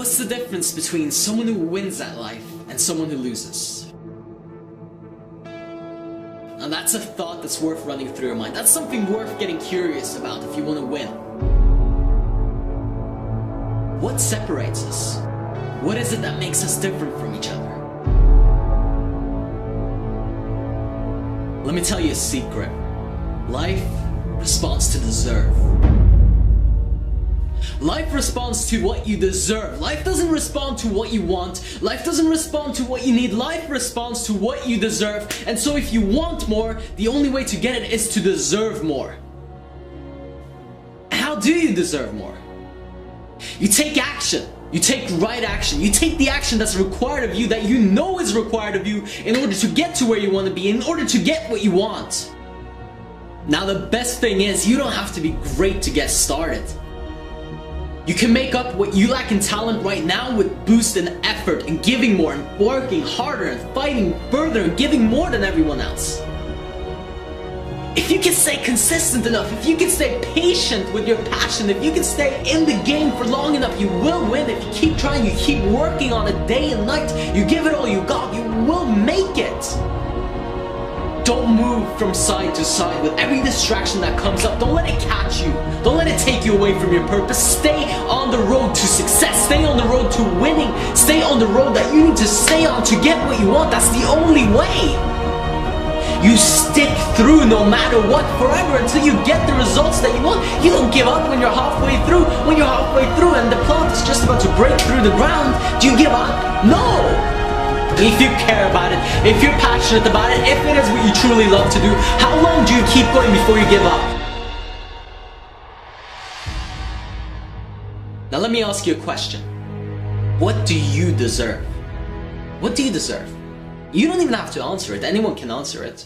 What's the difference between someone who wins at life and someone who loses? And that's a thought that's worth running through your mind. That's something worth getting curious about if you want to win. What separates us? What is it that makes us different from each other? Let me tell you a secret. Life responds to deserve. Life responds to what you deserve. Life doesn't respond to what you want. Life doesn't respond to what you need. Life responds to what you deserve. And so if you want more, the only way to get it is to deserve more. How do you deserve more? You take action. You take right action. You take the action that's required of you, that you know is required of you in order to get to where you want to be, in order to get what you want. Now the best thing is, you don't have to be great to get started. You can make up what you lack in talent right now with boost in effort and giving more and working harder and fighting further and giving more than everyone else. If you can stay consistent enough, if you can stay patient with your passion, if you can stay in the game for long enough, you will win. If you keep trying, you keep working on it day and night, you give it all you got, you will make it. Don't move from side to side with every distraction that comes up. Don't let it catch you. Don't let it take you away from your purpose. Stay on the road to success. Stay on the road to winning. Stay on the road that you need to stay on to get what you want. That's the only way. You stick through no matter what forever until you get the results that you want. You don't give up when you're halfway through. When you're halfway through and the plant is just about to break through the ground, do you give up? No! If you care about it, if you're passionate about it, if it is what you truly love to do, how long do you keep going before you give up? Now let me ask you a question. What do you deserve? What do you deserve? You don't even have to answer it. Anyone can answer it.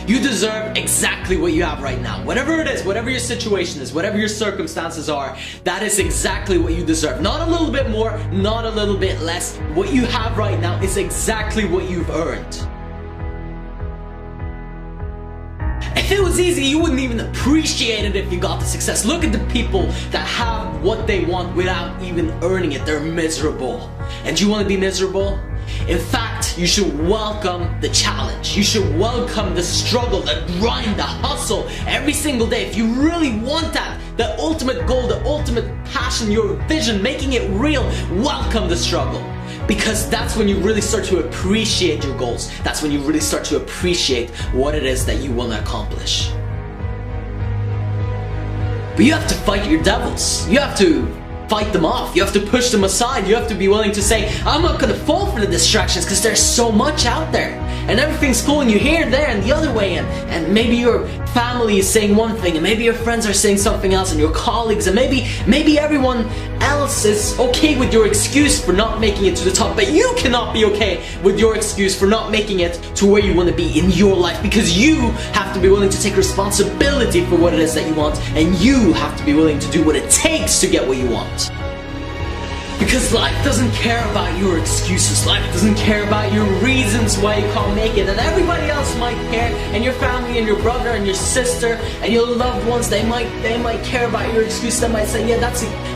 You deserve exactly what you have right now. Whatever it is, whatever your situation is, whatever your circumstances are, that is exactly what you deserve. Not a little bit more, not a little bit less. What you have right now is exactly what you've earned. If it was easy, you wouldn't even appreciate it if you got the success. Look at the people that have what they want without even earning it. They're miserable. And you want to be miserable? In fact, you should welcome the challenge. You should welcome the struggle, the grind, the hustle every single day. If you really want that, the ultimate goal, the ultimate passion, your vision, making it real, welcome the struggle. Because that's when you really start to appreciate your goals. That's when you really start to appreciate what it is that you want to accomplish. But you have to fight your devils. You have to fight them off. You have to push them aside. You have to be willing to say, I'm not going to fall for the distractions because there's so much out there. And everything's pulling you here, there, and the other way. And maybe your family is saying one thing, and maybe your friends are saying something else, and your colleagues, and maybe everyone else is okay with your excuse for not making it to the top, but you cannot be okay with your excuse for not making it to where you want to be in your life, because you have to be willing to take responsibility for what it is that you want, and you have to be willing to do what it takes to get what you want. Because life doesn't care about your excuses. Life doesn't care about your reasons why you can't make it. And everybody else might care. And your family and your brother and your sister and your loved ones, they might care about your excuse. They might say, yeah,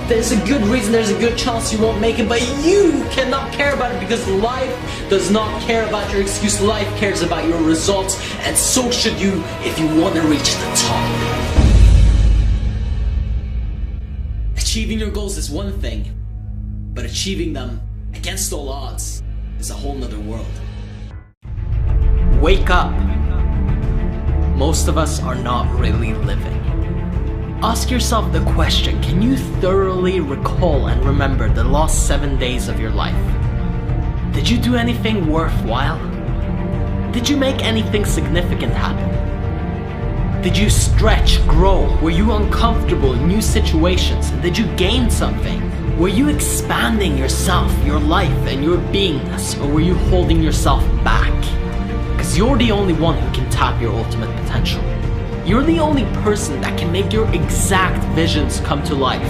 there's a good reason, there's a good chance you won't make it. But you cannot care about it because life does not care about your excuse. Life cares about your results. And so should you if you want to reach the top. Achieving your goals is one thing. But achieving them against all odds is a whole nother world. Wake up. Most of us are not really living. Ask yourself the question, can you thoroughly recall and remember the last 7 days of your life? Did you do anything worthwhile? Did you make anything significant happen? Did you stretch, grow? Were you uncomfortable in new situations? And did you gain something? Were you expanding yourself, your life, and your beingness, or were you holding yourself back? Because you're the only one who can tap your ultimate potential. You're the only person that can make your exact visions come to life.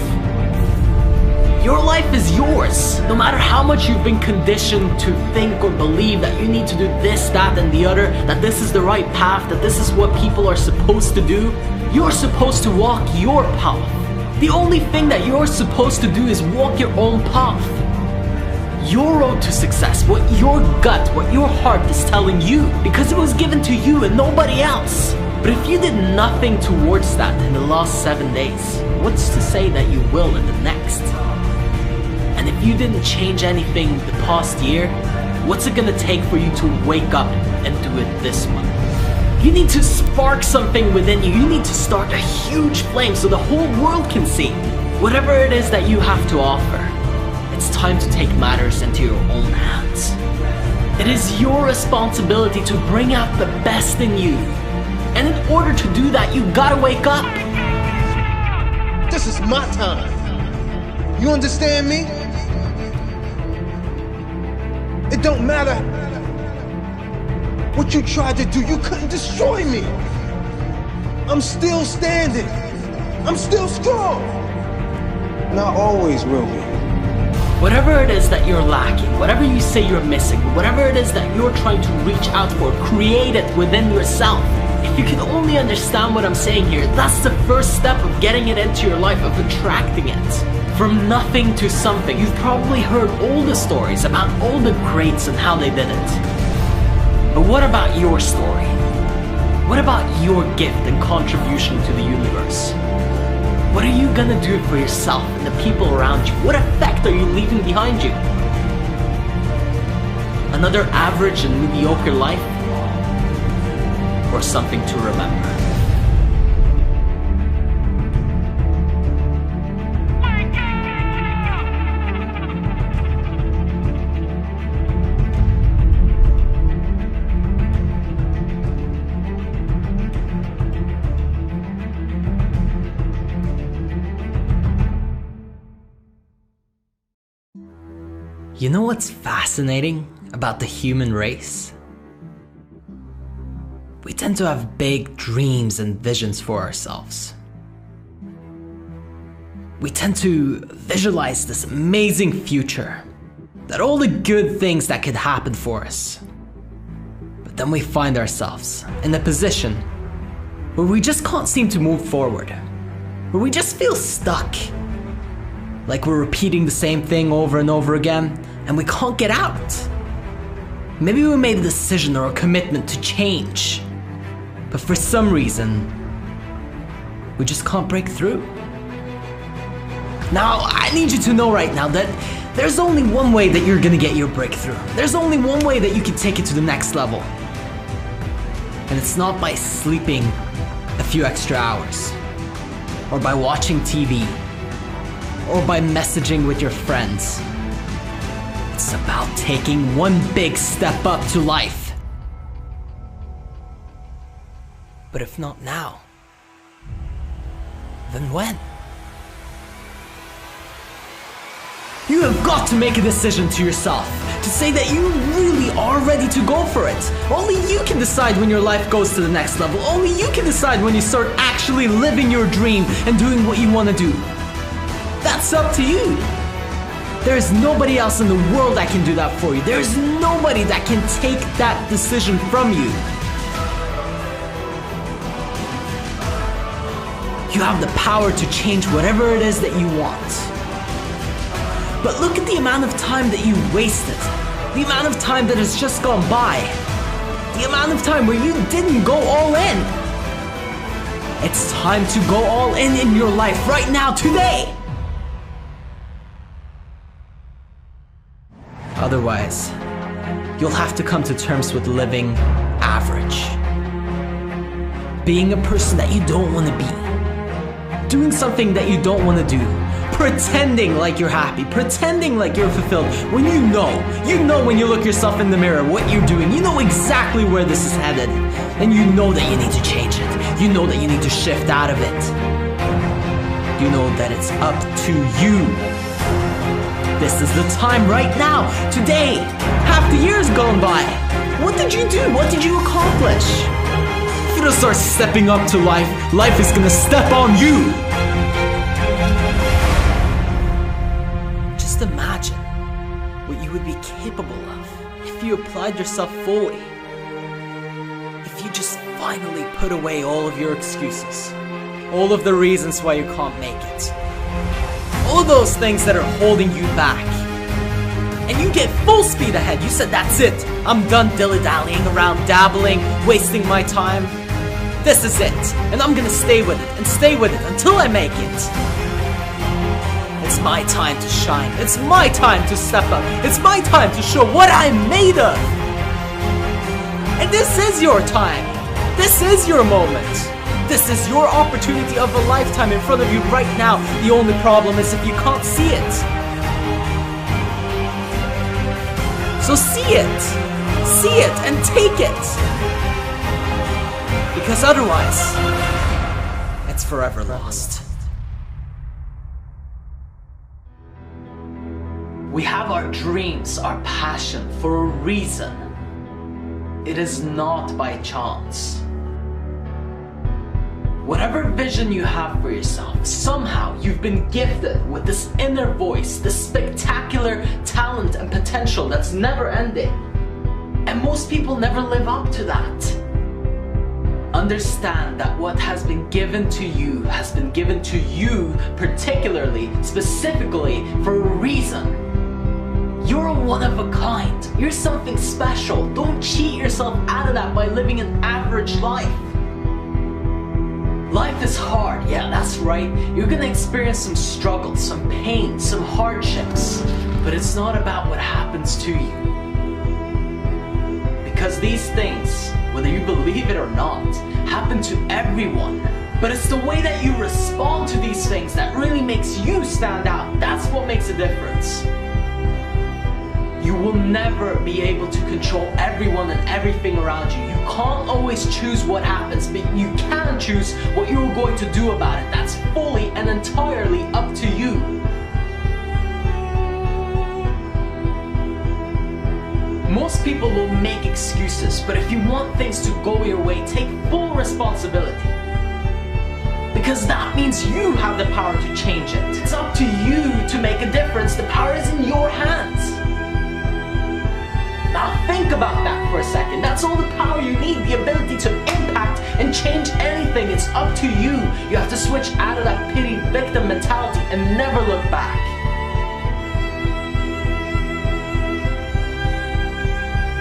Your life is yours. No matter how much you've been conditioned to think or believe that you need to do this, that, and the other, that this is the right path, that this is what people are supposed to do, you're supposed to walk your path. The only thing that you're supposed to do is walk your own path. Your road to success, what your gut, what your heart is telling you, because it was given to you and nobody else. But if you did nothing towards that in the last 7 days, what's to say that you will in the next? And if you didn't change anything the past year, what's it gonna take for you to wake up and do it this month? You need to spark something within you. You need to start a huge flame so the whole world can see. Whatever it is that you have to offer, it's time to take matters into your own hands. It is your responsibility to bring out the best in you. And in order to do that, you gotta wake up. This is my time. You understand me? It don't matter what you tried to do, you couldn't destroy me. I'm still standing. I'm still strong. And I always will be. Whatever it is that you're lacking, whatever you say you're missing, whatever it is that you're trying to reach out for, create it within yourself. If you can only understand what I'm saying here, that's the first step of getting it into your life, of attracting it. From nothing to something. You've probably heard all the stories about all the greats and how they did it. But what about your story? What about your gift and contribution to the universe? What are you gonna do for yourself and the people around you? What effect are you leaving behind you? Another average and mediocre life? Or something to remember? You know what's fascinating about the human race? We tend to have big dreams and visions for ourselves. We tend to visualize this amazing future, that all the good things that could happen for us. But then we find ourselves in a position where we just can't seem to move forward, where we just feel stuck. Like we're repeating the same thing over and over again, and we can't get out. Maybe we made a decision or a commitment to change, but for some reason, we just can't break through. Now, I need you to know right now that there's only one way that you're gonna get your breakthrough. There's only one way that you can take it to the next level. And it's not by sleeping a few extra hours, or by watching TV, or by messaging with your friends. It's about taking one big step up to life. But if not now, then when? You have got to make a decision to yourself, to say that you really are ready to go for it. Only you can decide when your life goes to the next level. Only you can decide when you start actually living your dream and doing what you want to do. That's up to you. There is nobody else in the world that can do that for you. There is nobody that can take that decision from you. You have the power to change whatever it is that you want. But look at the amount of time that you wasted. The amount of time that has just gone by. The amount of time where you didn't go all in. It's time to go all in your life right now, today. Otherwise, you'll have to come to terms with living average. Being a person that you don't want to be. Doing something that you don't want to do. Pretending like you're happy. Pretending like you're fulfilled. When you know when you look yourself in the mirror what you're doing. You know exactly where this is headed. And you know that you need to change it. You know that you need to shift out of it. You know that it's up to you. This is the time right now, today. Half the year's gone by. What did you do? What did you accomplish? If you don't start stepping up to life, life is gonna step on you. Just imagine what you would be capable of if you applied yourself fully. If you just finally put away all of your excuses. all of the reasons why you can't make it. All of those things that are holding you back. And you get full speed ahead. You said, that's it. I'm done dilly-dallying around, dabbling, wasting my time. This is it. And I'm gonna stay with it and stay with it until I make it. It's my time to shine. It's my time to step up. It's my time to show what I'm made of. And this is your time. This is your moment. This is your opportunity of a lifetime in front of you right now. The only problem is if you can't see it. So see it and take it. Because otherwise, it's forever lost. We have our dreams, our passion for a reason. It is not by chance. Whatever vision you have for yourself, somehow you've been gifted with this inner voice, this spectacular talent and potential that's never ending. And most people never live up to that. Understand that what has been given to you has been given to you particularly, specifically, for a reason. You're one of a kind. You're something special. Don't cheat yourself out of that by living an average life. Life is hard, yeah, that's right. You're gonna experience some struggles, some pain, some hardships. But it's not about what happens to you. Because these things, whether you believe it or not, happen to everyone. But it's the way that you respond to these things that really makes you stand out. That's what makes a difference. You will never be able to control everyone and everything around you. You can't always choose what happens, but you can choose what you're going to do about it. That's fully and entirely up to you. Most people will make excuses, but if you want things to go your way, take full responsibility. Because that means you have the power to change it. It's up to you to make a difference. The power is in your hands. Now think about that for a second. That's all the power you need, the ability to impact and change anything. It's up to you. You have to switch out of that pity victim mentality and never look back.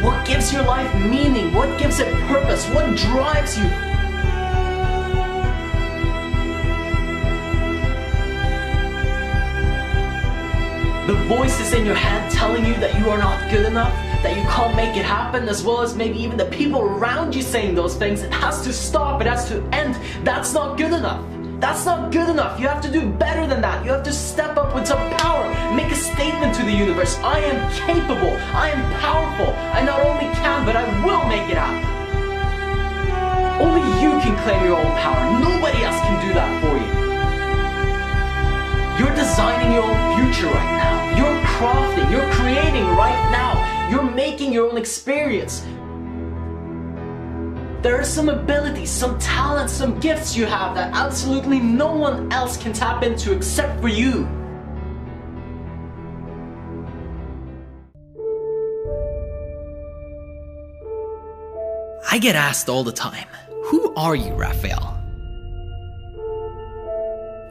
What gives your life meaning? What gives it purpose? What drives you? The voices in your head telling you that you are not good enough, that you can't make it happen, as well as maybe even the people around you saying those things. It has to stop, it has to end. That's not good enough. That's not good enough. You have to do better than that. You have to step up with some power, make a statement to the universe. I am capable, I am powerful. I not only can, but I will make it happen. Only you can claim your own power. Nobody else can do that for you. You're designing your own future right now. You're crafting, you're creating right now. You're making your own experience. There are some abilities, some talents, some gifts you have that absolutely no one else can tap into except for you. I get asked all the time, who are you, Rafael?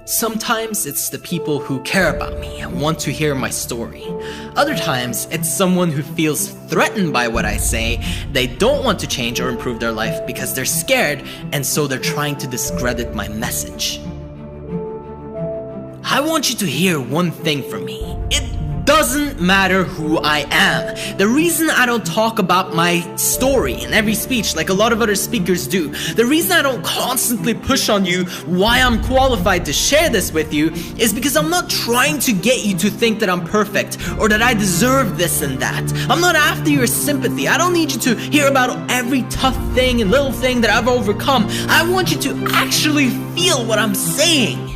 Sometimes it's the people who care about me and want to hear my story. Other times, it's someone who feels threatened by what I say. They don't want to change or improve their life because they're scared, and so they're trying to discredit my message. I want you to hear one thing from me. It doesn't matter who I am. The reason I don't talk about my story in every speech like a lot of other speakers do, the reason I don't constantly push on you why I'm qualified to share this with you, is because I'm not trying to get you to think that I'm perfect or that I deserve this and that. I'm not after your sympathy. I don't need you to hear about every tough thing and little thing that I've overcome. I want you to actually feel what I'm saying.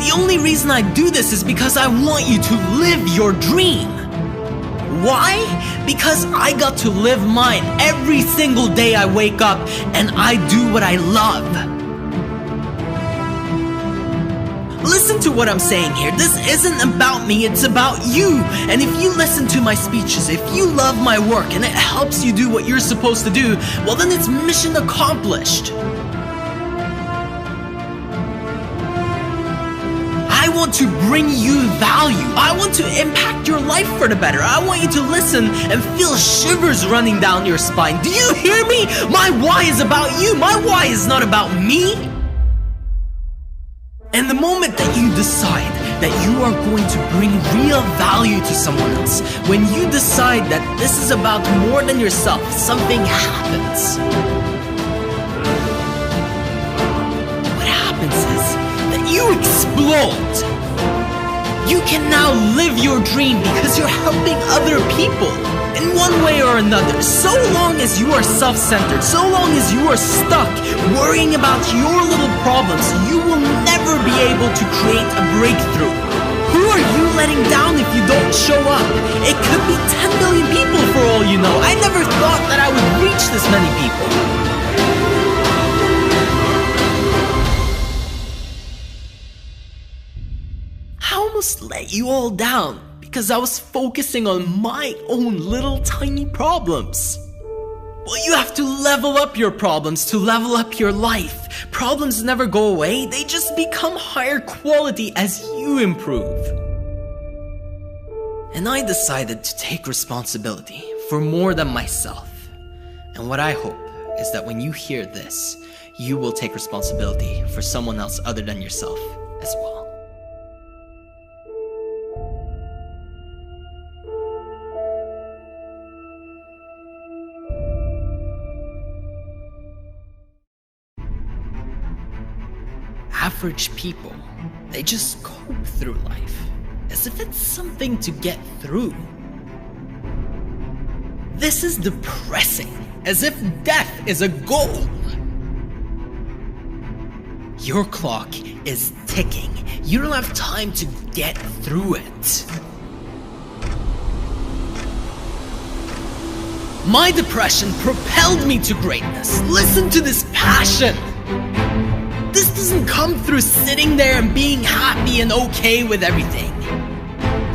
The only reason I do this is because I want you to live your dream. Why? Because I got to live mine every single day I wake up, and I do what I love. Listen to what I'm saying here. This isn't about me, it's about you. And if you listen to my speeches, if you love my work and it helps you do what you're supposed to do, well then it's mission accomplished. I want to bring you value. I want to impact your life for the better. I want you to listen and feel shivers running down your spine. Do you hear me? My why is about you. My why is not about me. And the moment that you decide that you are going to bring real value to someone else, when you decide that this is about more than yourself, something happens. What happens is that you explode. You can now live your dream because you're helping other people in one way or another. So long as you are self-centered, so long as you are stuck worrying about your little problems, you will never be able to create a breakthrough. Who are you letting down if you don't show up? It could be 10 million people for all you know. I never thought that I would reach this many people. I almost let you all down because I was focusing on my own little tiny problems. Well, you have to level up your problems to level up your life. Problems never go away, they just become higher quality as you improve. And I decided to take responsibility for more than myself. And what I hope is that when you hear this, you will take responsibility for someone else other than yourself as well. Average people, they just cope through life as if it's something to get through. This is depressing, as if death is a goal. Your clock is ticking. You don't have time to get through it. My depression propelled me to greatness. Listen to this passion. This doesn't come through sitting there and being happy and okay with everything.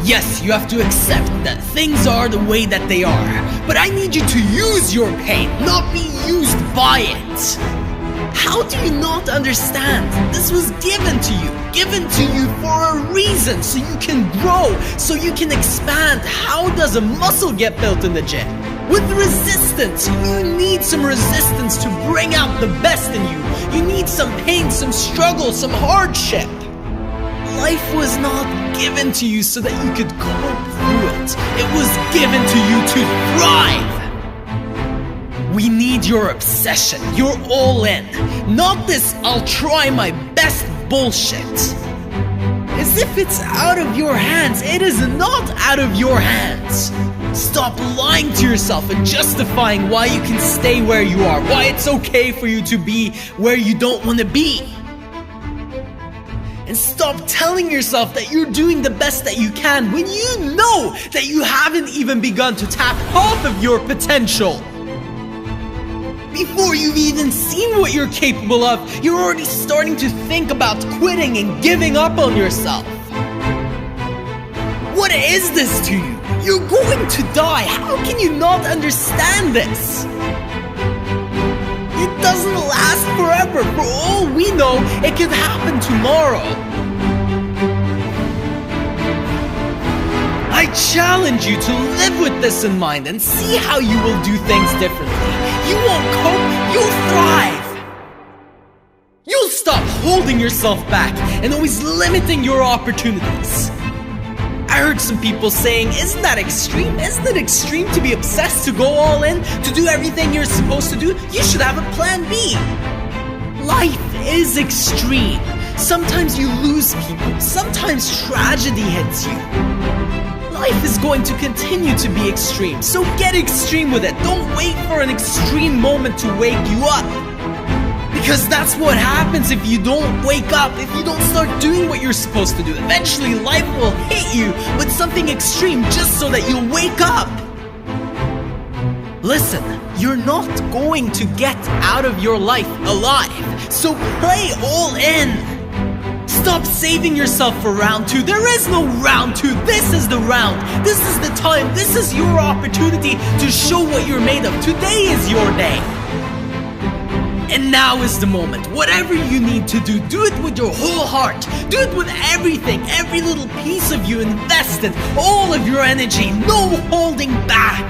Yes, you have to accept that things are the way that they are, but I need you to use your pain, not be used by it. How do you not understand? This was given to you for a reason, so you can grow, so you can expand. How does a muscle get built in the gym? With resistance. You need some resistance to bring out the best in you. You need some pain, some struggle, some hardship. Life was not given to you so that you could cope through it. It was given to you to thrive. We need your obsession, your all in. Not this I'll try my best bullshit. As if it's out of your hands. It is not out of your hands. Stop lying to yourself and justifying why you can stay where you are, why it's okay for you to be where you don't want to be. And stop telling yourself that you're doing the best that you can when you know that you haven't even begun to tap half of your potential. Before you've even seen what you're capable of, you're already starting to think about quitting and giving up on yourself. What is this to you? You're going to die. How can you not understand this? It doesn't last forever. For all we know, it could happen tomorrow. I challenge you to live with this in mind and see how you will do things differently. You won't cope, you'll thrive. You'll stop holding yourself back and always limiting your opportunities. I heard some people saying, isn't that extreme? Isn't it extreme to be obsessed, to go all in, to do everything you're supposed to do? You should have a plan B. Life is extreme. Sometimes you lose people. Sometimes tragedy hits you. Life is going to continue to be extreme, so get extreme with it. Don't wait for an extreme moment to wake you up. Because that's what happens if you don't wake up, if you don't start doing what you're supposed to do. Eventually, life will hit you with something extreme just so that you'll wake up. Listen, you're not going to get out of your life alive, so play all in. Stop saving yourself for round 2. There is no round 2. This is the round. This is the time. This is your opportunity to show what you're made of. Today is your day. And now is the moment. Whatever you need to do it with your whole heart. Do it with everything, every little piece of you. Invest it, all of your energy, no holding back.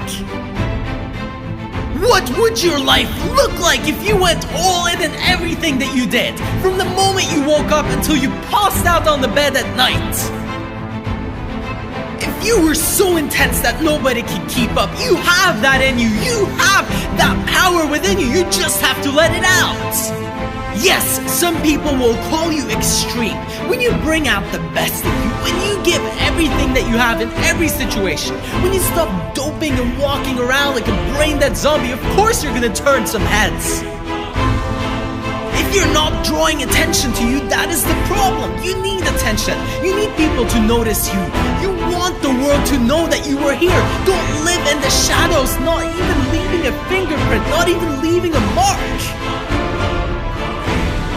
What would your life look like if you went all in everything that you did? From the moment you woke up until you passed out on the bed at night. If you were so intense that nobody can keep up, you have that in you. You have that power within you. You just have to let it out. Yes, some people will call you extreme. When you bring out the best in you, when you give everything that you have in every situation, when you stop doping and walking around like a brain-dead zombie, of course you're gonna turn some heads. If you're not drawing attention to you, that is the problem. You need attention. You need people to notice you. You want the world to know that you are here. Don't live in the shadows, not even leaving a fingerprint, not even leaving a mark.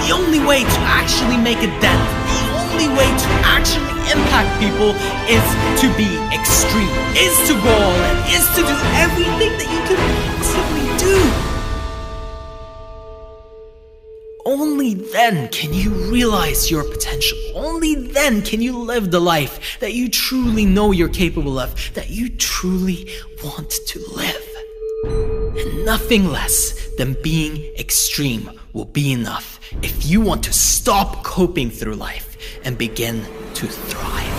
The only way to actually make a dent, the only way to actually impact people is to be extreme, is to go all in, is to do everything that you can possibly do. Only then can you realize your potential. Only then can you live the life that you truly know you're capable of, that you truly want to live. And nothing less than being extreme will be enough if you want to stop coping through life and begin to thrive.